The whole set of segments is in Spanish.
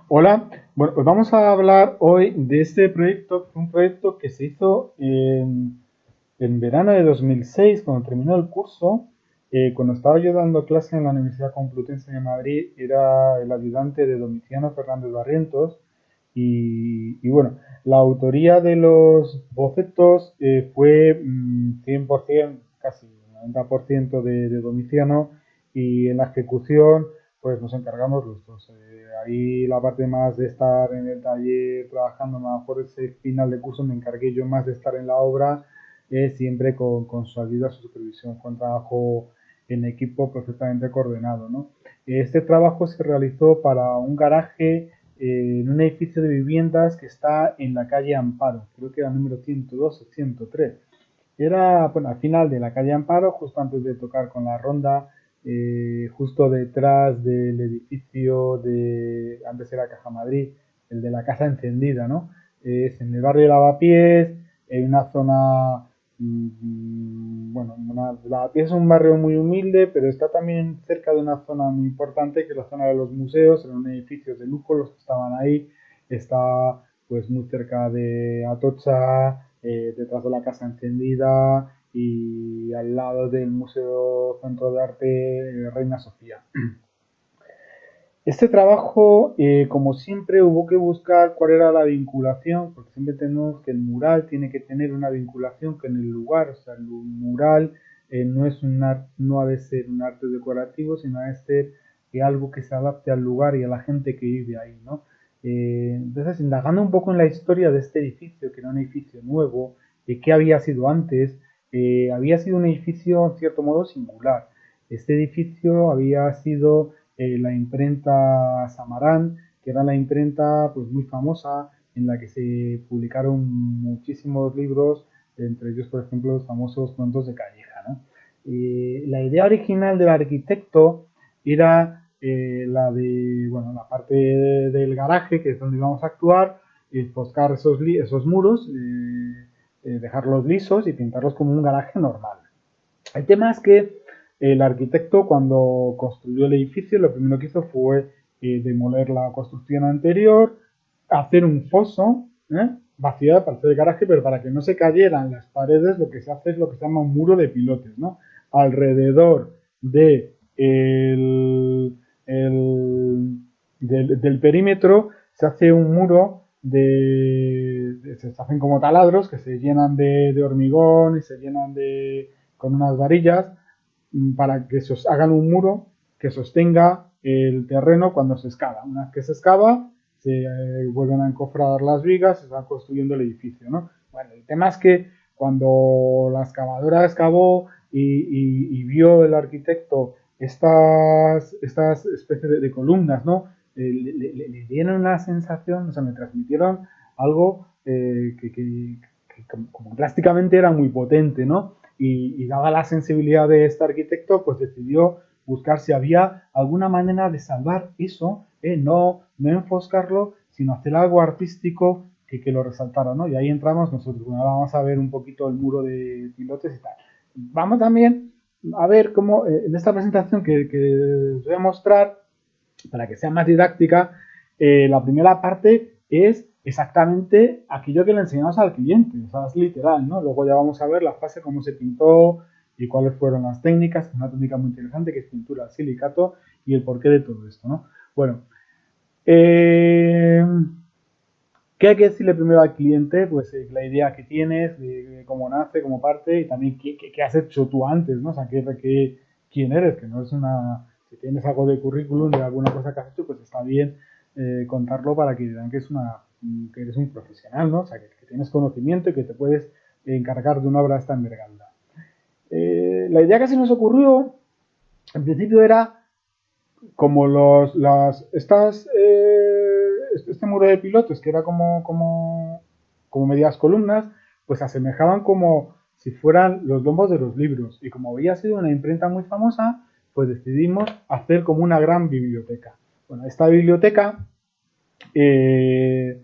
Hola, bueno, pues vamos a hablar hoy de este proyecto, un proyecto que se hizo en verano de 2006, cuando terminó el curso, cuando estaba yo dando clase en la Universidad Complutense de Madrid, era el ayudante de Domiciano Fernández Barrientos y bueno, la autoría de los bocetos fue 100%, casi 90% de Domiciano y en la ejecución pues nos encargamos los dos. Ahí la parte más de estar en el taller trabajando, a lo mejor ese final de curso me encargué yo más de estar en la obra, siempre con su ayuda, su supervisión. Fue un trabajo en equipo perfectamente coordinado, ¿no? Este trabajo se realizó para un garaje en un edificio de viviendas que está en la calle Amparo, creo que era el número 102 o 103. Era, bueno, al final de la calle Amparo, justo antes de tocar con la ronda, justo detrás del edificio de, antes era Caja Madrid, el de la Casa Encendida, ¿no? Es en el barrio de Lavapiés, en una zona, bueno, Lavapiés es un barrio muy humilde, pero está también cerca de una zona muy importante, que es la zona de los museos, eran edificios de lujo los que estaban ahí, está pues muy cerca de Atocha, detrás de la Casa Encendida y al lado del Museo Centro de Arte Reina Sofía. Este trabajo, como siempre, hubo que buscar cuál era la vinculación, porque siempre tenemos que el mural tiene que tener una vinculación con el lugar, o sea, el mural no es no ha de ser un arte decorativo, sino ha de ser algo que se adapte al lugar y a la gente que vive ahí, ¿no? Entonces, indagando un poco en la historia de este edificio, que era un edificio nuevo, qué había sido antes, había sido un edificio, en cierto modo, singular. Este edificio había sido la imprenta Samarán, que era la imprenta pues muy famosa en la que se publicaron muchísimos libros, entre ellos, por ejemplo, los famosos cuentos de Calleja, ¿no? La idea original del arquitecto era la de, bueno, la parte del garaje, que es donde íbamos a actuar, poscar esos muros, dejarlos lisos y pintarlos como un garaje normal. El tema es que el arquitecto, cuando construyó el edificio, lo primero que hizo fue demoler la construcción anterior, hacer un foso, vaciar para hacer el garaje, pero para que no se cayeran las paredes, lo que se hace es lo que se llama un muro de pilotes, ¿no? Alrededor de del perímetro se hace un muro se hacen como taladros que se llenan de hormigón y se llenan con unas varillas para que se hagan un muro que sostenga el terreno cuando se excava. Una vez que se excava, se vuelven a encofrar las vigas, se va construyendo el edificio, ¿no? Bueno, el tema es que cuando la excavadora excavó y vio el arquitecto estas especies de columnas, ¿no? Le dieron la sensación, o sea, me transmitieron algo como plásticamente era muy potente, ¿no? Y dada la sensibilidad de este arquitecto, pues decidió buscar si había alguna manera de salvar eso, no enfoscarlo, sino hacer algo artístico que lo resaltara, ¿no? Y ahí entramos nosotros. Bueno, vamos a ver un poquito el muro de pilotes y tal. Vamos también a ver cómo en esta presentación que os voy a mostrar, para que sea más didáctica, la primera parte es exactamente aquello que le enseñamos al cliente, o sea, es literal, ¿no? Luego ya vamos a ver la fase, cómo se pintó y cuáles fueron las técnicas, una técnica muy interesante que es pintura al silicato y el porqué de todo esto, ¿no? Bueno, eh, ¿qué hay que decirle primero al cliente? Pues la idea que tienes, de cómo nace, cómo parte y también qué has hecho tú antes, ¿no? O sea, quién eres, que no es una... Si tienes algo de currículum, de alguna cosa que has hecho, pues está bien contarlo para que vean que, que eres un profesional, ¿no? O sea, que tienes conocimiento y que te puedes encargar de una obra de esta envergadura. La idea que se nos ocurrió, en principio, era como este muro de pilotos, que era como medias columnas, pues asemejaban como si fueran los lombos de los libros. Y como había sido una imprenta muy famosa, pues decidimos hacer como una gran biblioteca. Bueno, esta biblioteca pues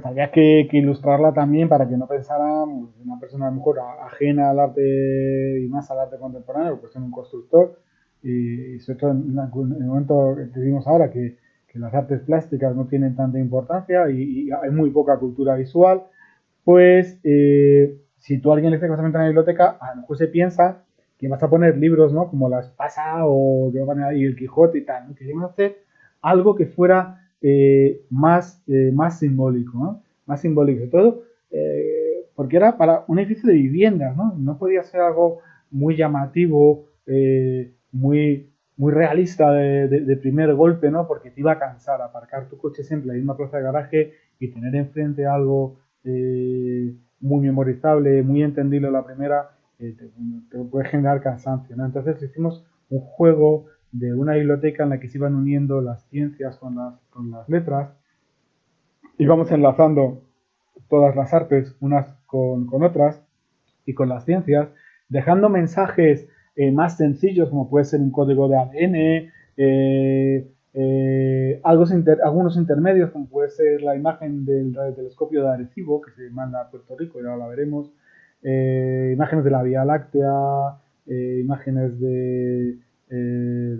había que ilustrarla también para que no pensara una persona a lo mejor ajena al arte y más al arte contemporáneo, pues en un constructor y sobre todo en el momento que vimos ahora que las artes plásticas no tienen tanta importancia y hay muy poca cultura visual, pues si tú a alguien le dices que vas a entrar en la biblioteca, a lo mejor se piensa que vas a poner libros, ¿no? Como la Espasa o que va a poner ahí el Quijote y tal, ¿no? Queríamos hacer algo que fuera más simbólico, ¿no? Más simbólico, sobre todo porque era para un edificio de viviendas, ¿no? No podía ser algo muy llamativo, muy realista de primer golpe, ¿no? Porque te iba a cansar aparcar tu coche siempre en la misma plaza de garaje y tener enfrente algo muy memorizable, muy entendible a la primera, te puede generar cansancio, ¿no? Entonces hicimos un juego de una biblioteca en la que se iban uniendo las ciencias con las letras, íbamos enlazando todas las artes unas con otras y con las ciencias, dejando mensajes más sencillos como puede ser un código de ADN, algunos intermedios como puede ser la imagen del radiotelescopio de Arecibo que se manda a Puerto Rico y ahora la veremos, imágenes de la Vía Láctea, imágenes de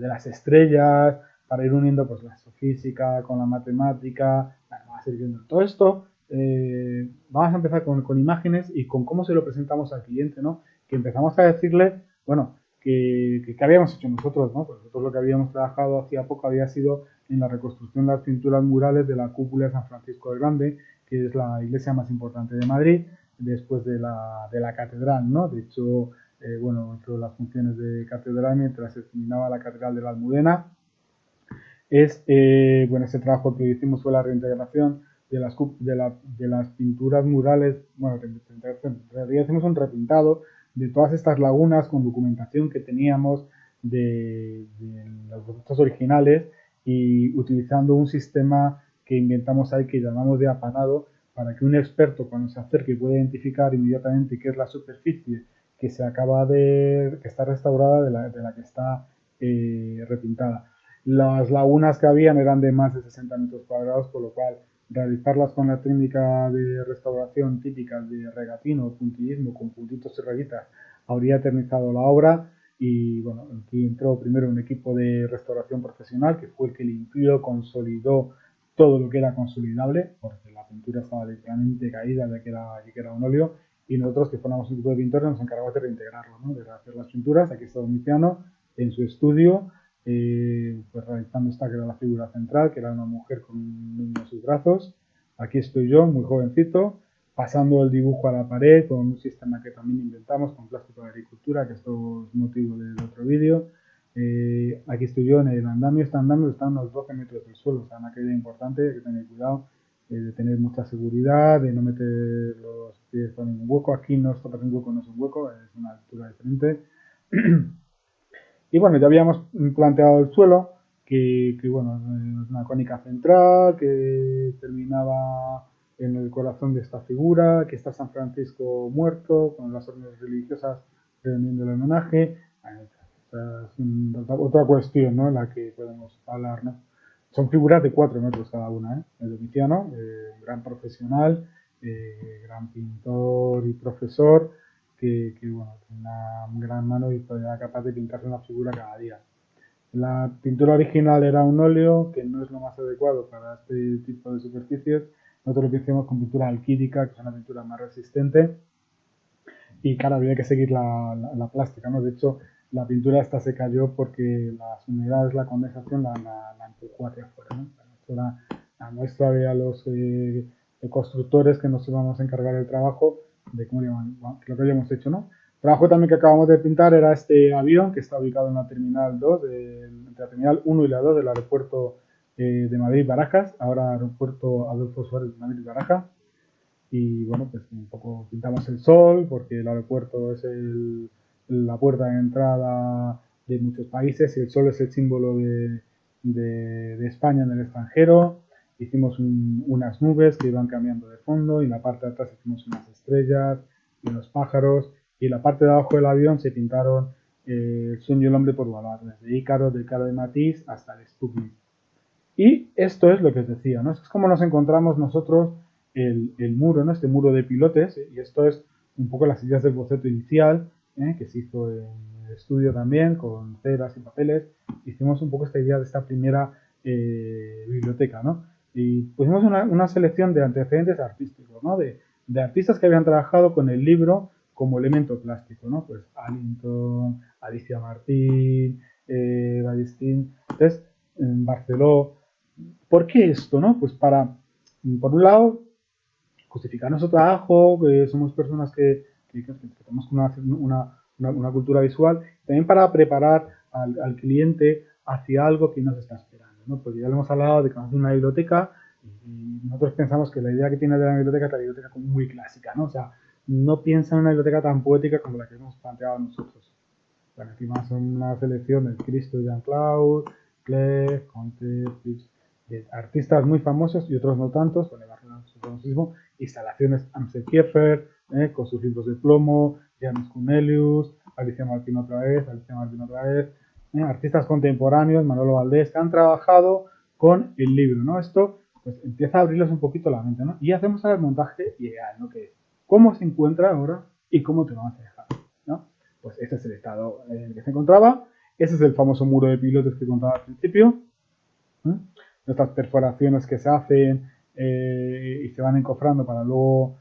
las estrellas para ir uniendo pues la astrofísica con la matemática, bueno, vamos a ir viendo todo esto. Vamos a empezar con imágenes y con cómo se lo presentamos al cliente, ¿no? Que empezamos a decirle, bueno, que habíamos hecho nosotros, ¿no? Pues nosotros lo que habíamos trabajado hacía poco había sido en la reconstrucción de las pinturas murales de la cúpula de San Francisco el Grande, que es la iglesia más importante de Madrid, después de la catedral, ¿no? De hecho, bueno, entre las funciones de catedral, mientras se terminaba la catedral de la Almudena, bueno, ese trabajo que hicimos fue la reintegración de las pinturas murales, bueno, en realidad hicimos un repintado de todas estas lagunas con documentación que teníamos de los bocetos originales y utilizando un sistema que inventamos ahí que llamamos de apanado para que un experto cuando se acerque pueda identificar inmediatamente qué es la superficie que está restaurada de la que está repintada. Las lagunas que habían eran de más de 60 metros cuadrados, por lo cual realizarlas con la técnica de restauración típica de regatino o puntillismo con puntitos y rayitas habría eternizado la obra y bueno, aquí entró primero un equipo de restauración profesional que fue el que limpió, consolidó todo lo que era consolidable, porque la pintura estaba literalmente caída ya que era un óleo, y nosotros que formamos un equipo de pintores nos encargamos de reintegrarlo, ¿no? De rehacer las pinturas. Aquí está Domiciano en su estudio, pues realizando esta que era la figura central, que era una mujer con un niño en sus brazos. Aquí estoy yo, muy jovencito, pasando el dibujo a la pared con un sistema que también inventamos con plástico de agricultura, que esto es motivo del otro vídeo. Aquí estoy yo en el andamio. Este andamio está a unos 12 metros del suelo, o sea, una caída importante, hay que tener cuidado de tener mucha seguridad, de no meter los pies en ningún hueco. Aquí no es un hueco, no es un hueco, es una altura diferente. Y bueno, ya habíamos planteado el suelo, que bueno, es una cónica central, que terminaba en el corazón de esta figura, que está San Francisco muerto, con las órdenes religiosas rendiendo el homenaje. Esa es otra cuestión, ¿no?, en la que podemos hablar, ¿no? Son figuras de 4 metros cada una, ¿eh? El Domiciano, gran profesional, gran pintor y profesor, que bueno, tiene una gran mano y era capaz de pintarse una figura cada día. La pintura original era un óleo, que no es lo más adecuado para este tipo de superficies. Nosotros lo hicimos con pintura alquídica, que es una pintura más resistente. Y claro, había que seguir la plástica, ¿no? De hecho, la pintura esta se cayó porque las humedades, la condensación la empujó hacia afuera, ¿no? Esto era la muestra de a los constructores que nos íbamos a encargar del trabajo de cómo lo que habíamos hecho, ¿no? El trabajo también que acabamos de pintar era este avión que está ubicado en la terminal 2, entre la terminal 1 y la 2 del aeropuerto de Madrid-Barajas, ahora aeropuerto Adolfo Suárez de Madrid-Barajas. Y bueno, pues un poco pintamos el sol, porque el aeropuerto es la puerta de entrada de muchos países y el sol es el símbolo de España en el extranjero. Hicimos unas nubes que iban cambiando de fondo y en la parte de atrás hicimos unas estrellas y unos pájaros y en la parte de abajo del avión se pintaron el sueño del hombre por volar, desde Ícaro, del Caro de Matisse hasta el Sputnik. Y esto es lo que os decía, ¿no? Es como nos encontramos nosotros el muro, ¿no? Este muro de pilotes, y esto es un poco las ideas del boceto inicial, que se hizo en el estudio también, con ceras y papeles. Hicimos un poco esta idea de esta primera biblioteca, ¿no? Y pusimos una selección de antecedentes artísticos, ¿no? De artistas que habían trabajado con el libro como elemento plástico, ¿no? Pues Allington, Alicia Martín, Ballestín. Entonces, en Barceló. ¿Por qué esto, no? Pues para, por un lado, justificar nuestro trabajo, que somos personas que tenemos una cultura visual, también para preparar al cliente hacia algo que nos está esperando, ¿no? Porque ya lo hemos hablado de que vamos a una biblioteca y nosotros pensamos que la idea que tiene de la biblioteca es la biblioteca como muy clásica, ¿no? O sea, no piensa en una biblioteca tan poética como la que hemos planteado nosotros. Bueno, encima son una selección de Cristo, Jean-Claude, Clerc, Conte, de artistas muy famosos y otros no tantos, con el famosísimo, instalaciones Amsel Kiefer, con sus libros de plomo, Janus Cornelius, Alicia Martín otra vez, artistas contemporáneos, Manolo Valdés, que han trabajado con el libro, ¿no? Esto pues empieza a abrirles un poquito la mente, ¿no? Y hacemos ahora el montaje ideal, ¿no? Que es cómo se encuentra ahora y cómo te lo vamos a dejar, ¿no? Pues este es el estado en el que se encontraba, ese es el famoso muro de pilotos que contaba al principio, ¿eh? Estas perforaciones que se hacen y se van encofrando para luego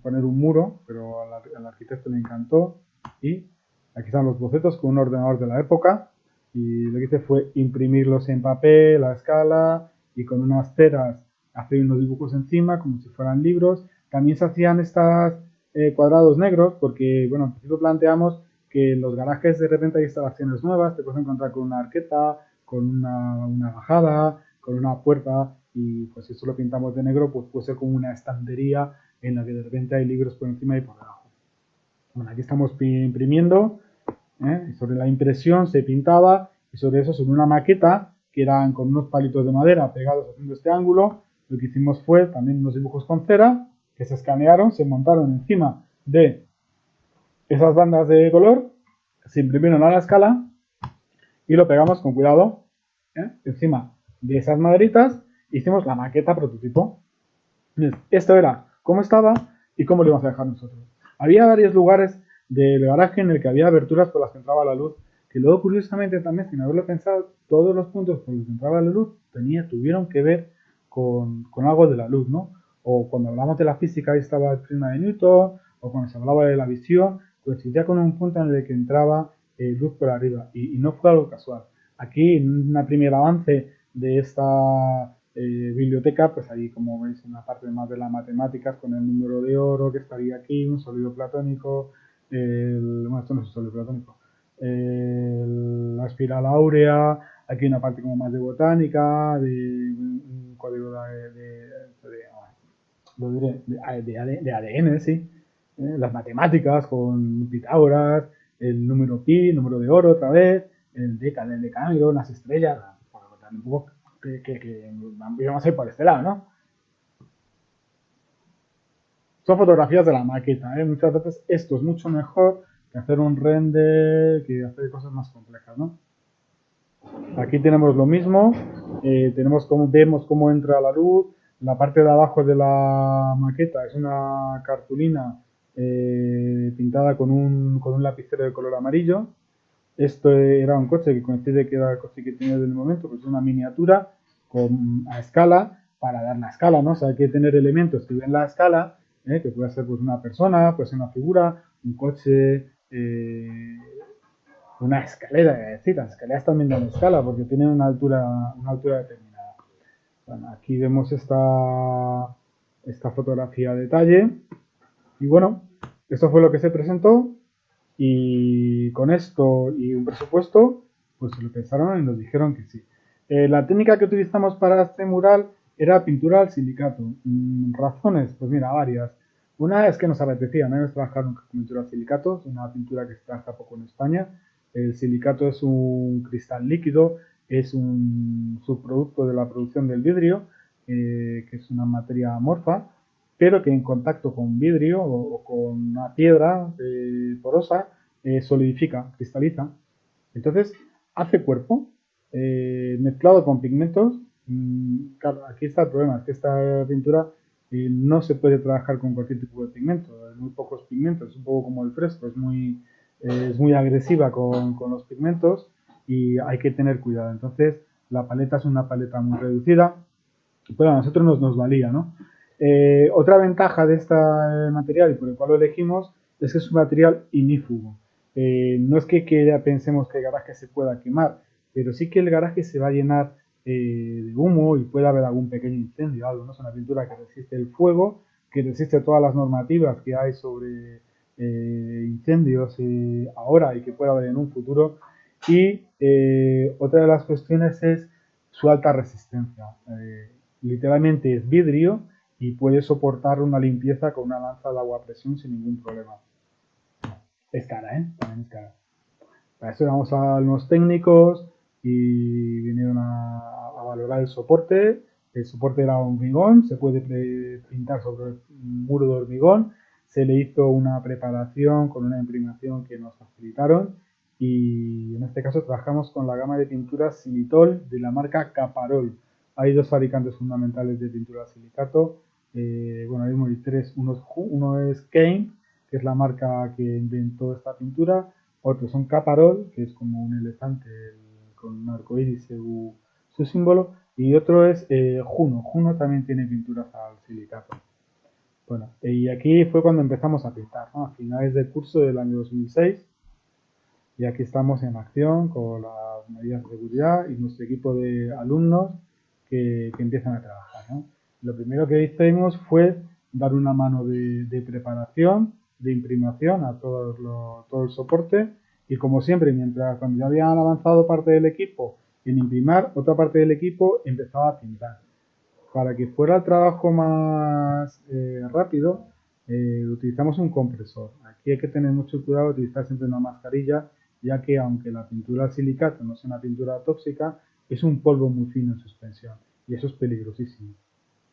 poner un muro, pero al arquitecto le encantó. Y aquí están los bocetos con un ordenador de la época. Y lo que hice fue imprimirlos en papel a escala y con unas ceras hacer unos dibujos encima como si fueran libros. También se hacían estos cuadrados negros porque, bueno, en principio planteamos que en los garajes de repente hay instalaciones nuevas, te puedes encontrar con una arqueta, con una bajada, con una puerta y pues si eso lo pintamos de negro pues puede ser como una estantería en la que de repente hay libros por encima y por debajo. Bueno, aquí estamos imprimiendo, y sobre la impresión se pintaba y sobre eso, sobre una maqueta que eran con unos palitos de madera pegados haciendo este ángulo, lo que hicimos fue también unos dibujos con cera que se escanearon, se montaron encima de esas bandas de color, se imprimieron a la escala y lo pegamos con cuidado encima de esas maderitas. Hicimos la maqueta prototipo. Esto era cómo estaba y cómo lo íbamos a dejar nosotros. Había varios lugares del garaje en el que había aberturas por las que entraba la luz, que luego curiosamente también, sin haberlo pensado, todos los puntos por los que entraba la luz tuvieron que ver con algo de la luz, ¿no? O cuando hablamos de la física, ahí estaba el prisma de Newton, o cuando se hablaba de la visión, coincidía con un punto en el que entraba luz por arriba, y no fue algo casual. Aquí, en un primer avance de esta biblioteca, pues ahí como veis una parte más de las matemáticas con el número de oro que estaría aquí, un sólido platónico, bueno, esto no es un sólido platónico, la espiral áurea, aquí una parte como más de botánica, de un código de ADN, sí, las matemáticas con Pitágoras, el número pi, número de oro otra vez, el decámetro, las estrellas, un poco que vamos a ir por este lado, ¿no? Son fotografías de la maqueta, ¿eh? Muchas veces esto es mucho mejor que hacer un render, que hacer cosas más complejas, ¿no? Aquí tenemos lo mismo, vemos cómo entra la luz, la parte de abajo de la maqueta es una cartulina pintada con un lapicero de color amarillo. Esto era un coche que coincide que era el coche que tenía en el momento, pues es una miniatura a escala para dar la escala, ¿no? O sea, hay que tener elementos que den la escala, que puede ser pues una persona, puede ser una figura, un coche, una escalera, es decir, las escaleras también dan escala porque tienen una altura determinada. Bueno, aquí vemos esta fotografía a detalle y bueno, esto fue lo que se presentó y con esto y un presupuesto, pues se lo pensaron y nos dijeron que sí. La técnica que utilizamos para este mural era pintura al silicato. Razones, pues mira, varias. Una es que nos apetecía, no habíamos trabajado nunca con pintura al silicato, es una pintura que se trabaja poco en España. El silicato es un cristal líquido, es un subproducto de la producción del vidrio, que es una materia amorfa, pero que en contacto con vidrio o con una piedra porosa solidifica, cristaliza. Entonces hace cuerpo mezclado con pigmentos. Claro, aquí está el problema, es que esta pintura no se puede trabajar con cualquier tipo de pigmento, hay muy pocos pigmentos, es un poco como el fresco, es muy agresiva con los pigmentos y hay que tener cuidado. Entonces la paleta es una paleta muy reducida, pero a nosotros nos valía, ¿no? Otra ventaja de este material y por el cual lo elegimos es que es un material inífugo. No es que ya pensemos que el garaje se pueda quemar, pero sí que el garaje se va a llenar de humo y puede haber algún pequeño incendio, algo, ¿no? Es una pintura que resiste el fuego, que resiste todas las normativas que hay sobre incendios ahora y que puede haber en un futuro. Y otra de las cuestiones es su alta resistencia. Literalmente es vidrio y puede soportar una limpieza con una lanza de agua a presión sin ningún problema. Es cara, ¿eh? También es cara. Para eso vamos a los técnicos y vinieron a valorar el soporte. El soporte era hormigón, se puede pintar sobre un muro de hormigón. Se le hizo una preparación con una imprimación que nos facilitaron y en este caso trabajamos con la gama de pinturas Silitol de la marca Caparol. Hay dos fabricantes fundamentales de pintura silicato. Bueno, hay tres. Uno es Kane, que es la marca que inventó esta pintura. Otros son Caparol, que es como un elefante con un arco iris su símbolo. Y otro es Juno. Juno también tiene pinturas al silicato. Bueno, y aquí fue cuando empezamos a pintar, ¿no? A finales del curso del año 2006. Y aquí estamos en acción con las medidas de seguridad y nuestro equipo de alumnos que empiezan a trabajar, ¿no? Lo primero que hicimos fue dar una mano de preparación, de imprimación a todo el soporte y como siempre, mientras cuando ya habían avanzado parte del equipo en imprimar, otra parte del equipo empezaba a pintar. Para que fuera el trabajo más rápido, utilizamos un compresor. Aquí hay que tener mucho cuidado de utilizar siempre una mascarilla, ya que aunque la pintura al silicato no es una pintura tóxica, es un polvo muy fino en suspensión y eso es peligrosísimo.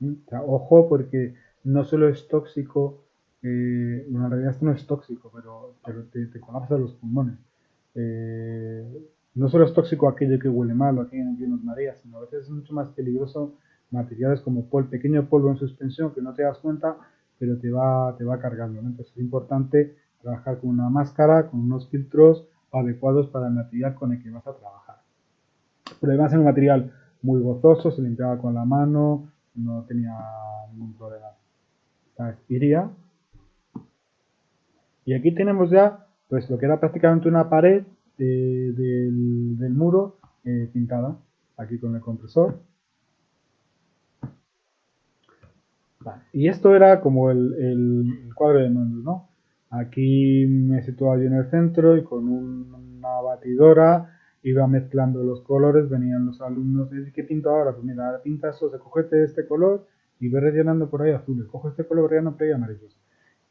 O sea, ojo porque no solo es tóxico, bueno, en realidad esto no es tóxico, pero te colapsa los pulmones. Eh, no solo es tóxico aquello que huele mal o aquello que nos marea, sino a veces es mucho más peligroso materiales como pequeño polvo en suspensión que no te das cuenta, pero te va cargando, ¿no? Entonces es importante trabajar con una máscara, con unos filtros adecuados para el material con el que vas a trabajar. Pero además es un material muy gozoso, se limpiaba con la mano, no tenía ningún problema. ¿Sabes? Iría. Y aquí tenemos ya pues lo que era prácticamente una pared del muro pintada, aquí con el compresor. Vale. Y esto era como el cuadro de mandos, ¿no? Aquí me situaba yo en el centro y con una batidora iba mezclando los colores, venían los alumnos, ¿qué pinto ahora? Pues mira, ahora pinta eso, se cogete este color y ve rellenando por ahí azules, coge este color, relleno por ahí amarillos.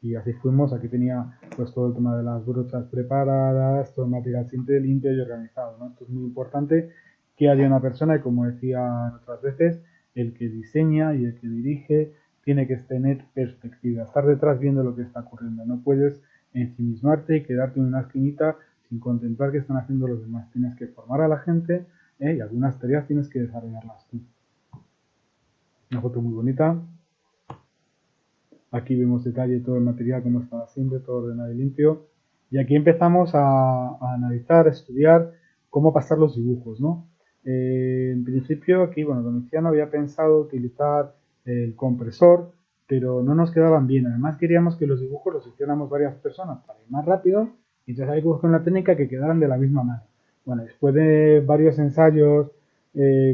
Y así fuimos, aquí tenía pues todo el tema de las brochas preparadas, todo el material siempre limpio y organizado, ¿no? Esto es muy importante que haya una persona y como decía otras veces, el que diseña y el que dirige tiene que tener perspectiva, estar detrás viendo lo que está ocurriendo. No puedes ensimismarte y quedarte en una esquinita sin contemplar qué están haciendo los demás. Tienes que formar a la gente y algunas tareas tienes que desarrollarlas tú. Una foto muy bonita. Aquí vemos detalle todo el material como estaba siempre, todo ordenado y limpio. Y aquí empezamos a analizar, a estudiar cómo pasar los dibujos, ¿no? En principio aquí, bueno, Domiciano había pensado utilizar el compresor, pero no nos quedaban bien. Además queríamos que los dibujos los hiciéramos varias personas para ir más rápido y entonces hay que buscar una técnica que quedaran de la misma manera. Bueno, después de varios ensayos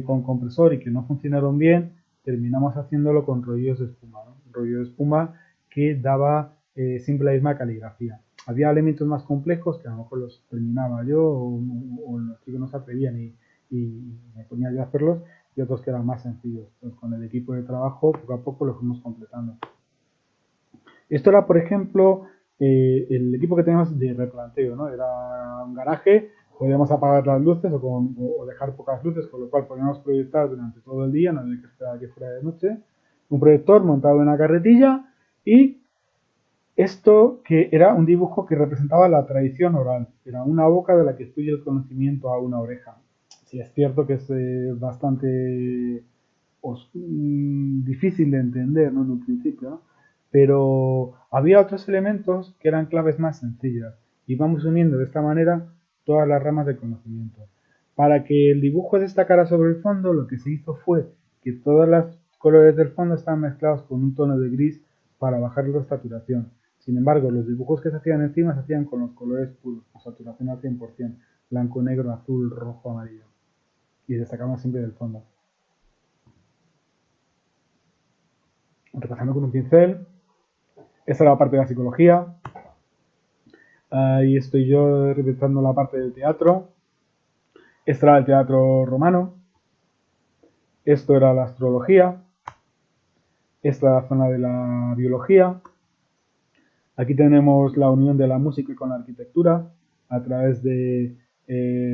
con compresor y que no funcionaron bien, terminamos haciéndolo con rollos de espuma, ¿no? Un rollo de espuma que daba siempre la misma caligrafía. Había elementos más complejos que a lo mejor los terminaba yo o los chicos no se atrevían y me ponía yo a hacerlos y otros que eran más sencillos. Entonces con el equipo de trabajo poco a poco lo fuimos completando. Esto era, por ejemplo, el equipo que teníamos de replanteo, ¿no? Era un garaje, podíamos apagar las luces o dejar pocas luces, con lo cual podíamos proyectar durante todo el día, no había que esperar a que fuera de noche. Un proyector montado en una carretilla y esto que era un dibujo que representaba la tradición oral, era una boca de la que fluye el conocimiento a una oreja. Sí, es cierto que es bastante difícil de entender, ¿no? En un principio, ¿no? Pero había otros elementos que eran claves más sencillas y vamos uniendo de esta manera todas las ramas del conocimiento. Para que el dibujo destacara sobre el fondo, lo que se hizo fue que todos los colores del fondo estaban mezclados con un tono de gris para bajar la saturación. Sin embargo, los dibujos que se hacían encima se hacían con los colores puros, con saturación al 100%, blanco, negro, azul, rojo, amarillo. Y destacaban siempre del fondo. Repasando con un pincel. Esta era la parte de la psicología. Ahí estoy yo repasando la parte del teatro. Este era el teatro romano. Esto era la astrología. Esta es la zona de la biología. Aquí tenemos la unión de la música con la arquitectura a través de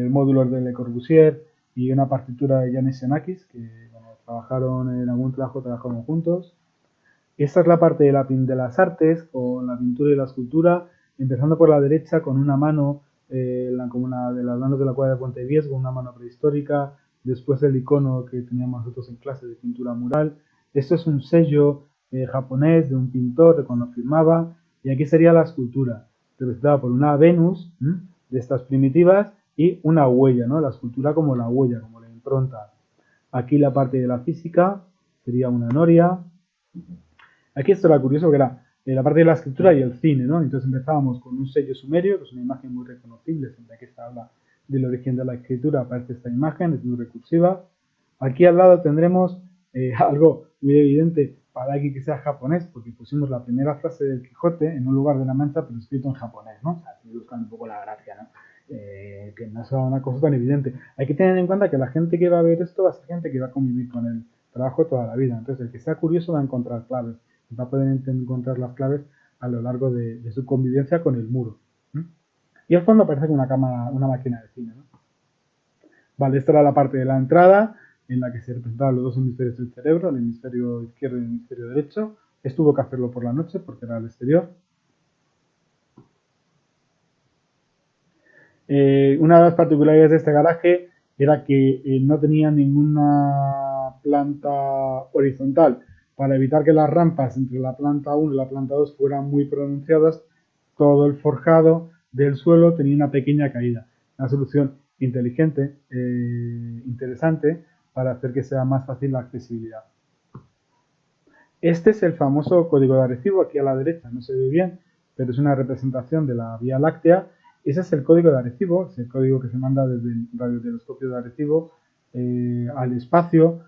módulos de Le Corbusier y una partitura de Yanis Xenakis, que bueno, trabajaron en algún trabajo, trabajaron juntos. Esta es la parte de las artes, con la pintura y la escultura, empezando por la derecha con una mano, como una de las manos de la cuadra de Puente Viesgo, una mano prehistórica, después el icono que teníamos nosotros en clase de pintura mural. Esto es un sello japonés de un pintor de cuando firmaba, y aquí sería la escultura, representada por una Venus de estas primitivas y una huella, ¿no? La escultura como la huella, como la impronta. Aquí la parte de la física sería una noria. Aquí esto era curioso, que era la parte de la escritura y el cine, ¿no? Entonces empezábamos con un sello sumerio, que es una imagen muy reconocible, siempre que se habla del origen de la escritura aparece esta imagen, es muy recursiva. Aquí al lado tendremos algo muy evidente para alguien que sea japonés, porque pusimos la primera frase del Quijote en un lugar de la Mancha, pero escrito en japonés, ¿no? O sea, buscando un poco la gracia, ¿no? Que no es una cosa tan evidente. Hay que tener en cuenta que la gente que va a ver esto va a ser gente que va a convivir con el trabajo toda la vida. Entonces, el que sea curioso va a encontrar claves, va a poder encontrar las claves a lo largo de su convivencia con el muro. Y al fondo parece que una cámara, una máquina de cine, ¿no? Vale, esta era la parte de la entrada en la que se representaban los dos hemisferios del cerebro, el hemisferio izquierdo y el hemisferio derecho. Esto hubo que hacerlo por la noche porque era al exterior. Una de las particularidades de este garaje era que no tenía ninguna planta horizontal. Para evitar que las rampas entre la planta 1 y la planta 2 fueran muy pronunciadas, todo el forjado del suelo tenía una pequeña caída. Una solución inteligente, interesante, para hacer que sea más fácil la accesibilidad. Este es el famoso código de Arecibo, aquí a la derecha, no se ve bien, pero es una representación de la Vía Láctea. Ese es el código de Arecibo, es el código que se manda desde el radiotelescopio de Arecibo al espacio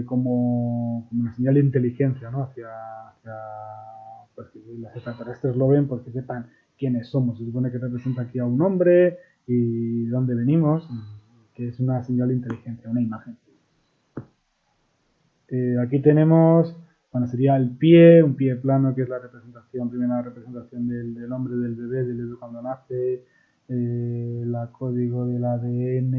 como una señal de inteligencia, ¿no? hacia pues, que los extraterrestres lo ven porque sepan quiénes somos. Se supone que representa aquí a un hombre y dónde venimos, que es una señal de inteligencia, una imagen. Aquí tenemos, bueno, sería el pie, un pie plano, que es la representación, primera representación del hombre, del bebé cuando nace, el código del ADN,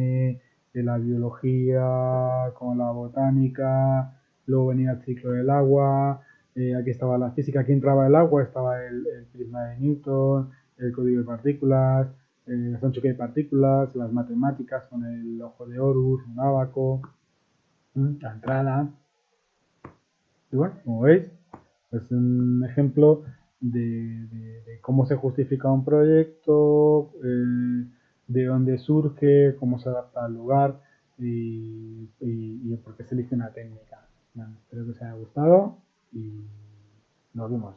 de la biología, con la botánica, luego venía el ciclo del agua, aquí estaba la física, aquí entraba el agua, estaba el prisma de Newton, el código de partículas, el son choque de partículas, las matemáticas con el ojo de Horus, un ábaco, la entrada. Y bueno, como veis, es un ejemplo de cómo se justifica un proyecto, de dónde surge, cómo se adapta al lugar y por qué se elige una técnica. Bueno, espero que os haya gustado y nos vemos.